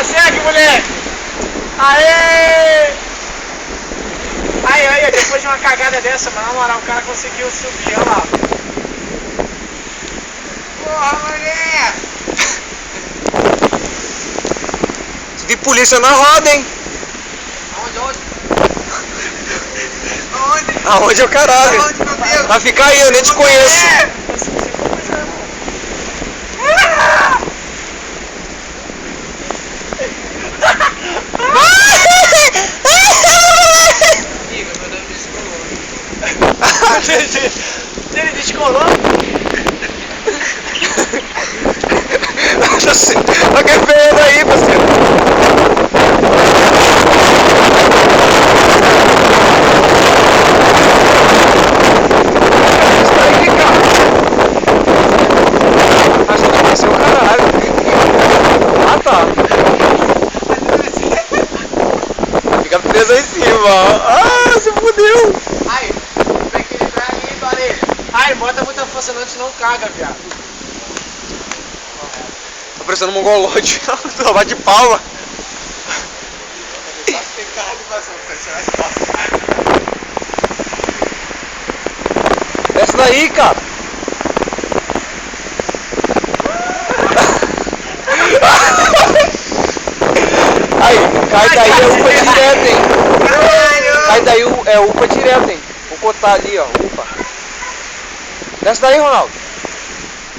Consegue, moleque! Aê! Aí, depois de uma cagada dessa, mano, na moral, o cara conseguiu subir, olha lá. Porra, mané! Vi polícia na roda, hein? Aonde? Aonde é o caralho? Aonde, meu Deus? Vai ficar aí, eu nem te conheço. Ele descolou? Olha que feio aí, parceiro. Isso aí, cara. Acho que vai ser o caralho. Ah, tá. Fica preso aí em cima. Ah, se fudeu. Aí, vai equilibrar ali, parede. Ai, bota muita força não, senão caga, viado. Tá parecendo um mongoloide. Só bate palma. Tem cara de passão, as costas. Desce daí, cara. Aí, cai daí é UPA direto, hein. Cai daí é UPA direto, hein. Vou cotar ali, ó, UPA. Desce daí, Ronaldo.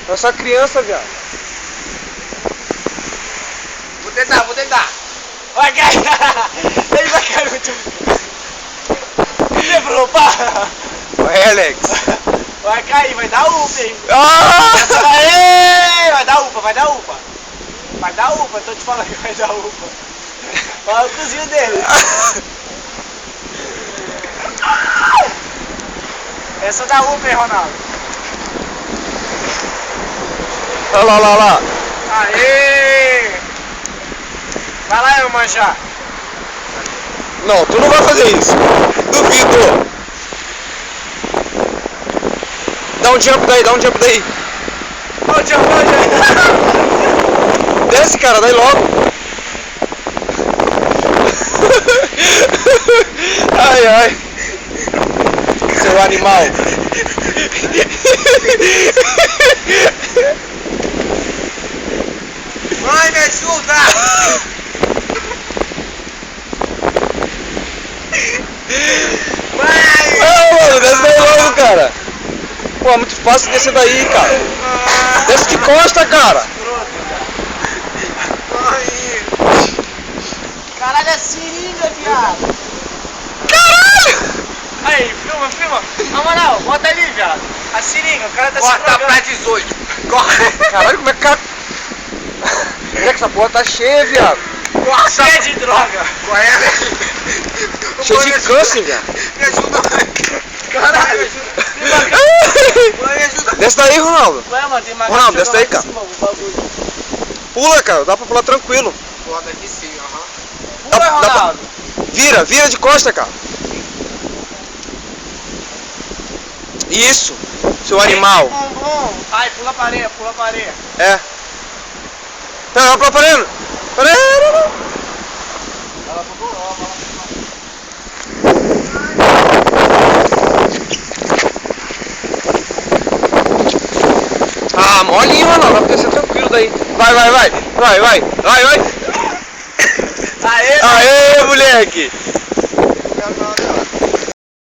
É só criança, viado. Vou tentar. Vai cair. Ele vai cair no último. Quebrou, pá. Vai, Alex. Vai cair, vai dar UPA, hein. Ah! Aê! Vai dar UPA. Vai dar UPA, tô te falando que vai dar UPA. Olha o cozinho dele. Essa dá UPA, hein, Ronaldo. Olha lá. Aê! Vai lá, eu manjar. Não, tu não vai fazer isso. Duvido. Dá um jump daí. Olha o jump. Desce, cara, daí logo. Ai. Seu animal. Mãe, me ajuda! Mãe! Mano, desce daí logo, cara. Pô, é muito fácil descer daí, cara. Desce de costa, cara. Mãe! Caralho, é seringa, viado! Caralho! Aí, filma. Na moral, bota ali, viado. A seringa, o cara tá se Corta drogando. pra 18. Corre. Caralho, como é que cara... Como é que essa porra tá cheia, viado? Cheia de droga. Cheia de câncer, viado. Me ajuda, mãe. Caralho. Mãe, me ajuda. Desce daí, Ronaldo. Ué, mano, tem mais Ronaldo, desce daí, cara. Bagulho. Pula, cara. Dá pra pular tranquilo. Corta aqui sim, aham. Pula, Dá pra- Ronaldo. Vira de costa, cara. Isso, seu animal. Bumbum. Ai, pula a areia. É. Não, pra parando. Parando. Ah, molinho, Ronaldo. Vai descer tranquilo daí. Vai. Aê, Aê, moleque.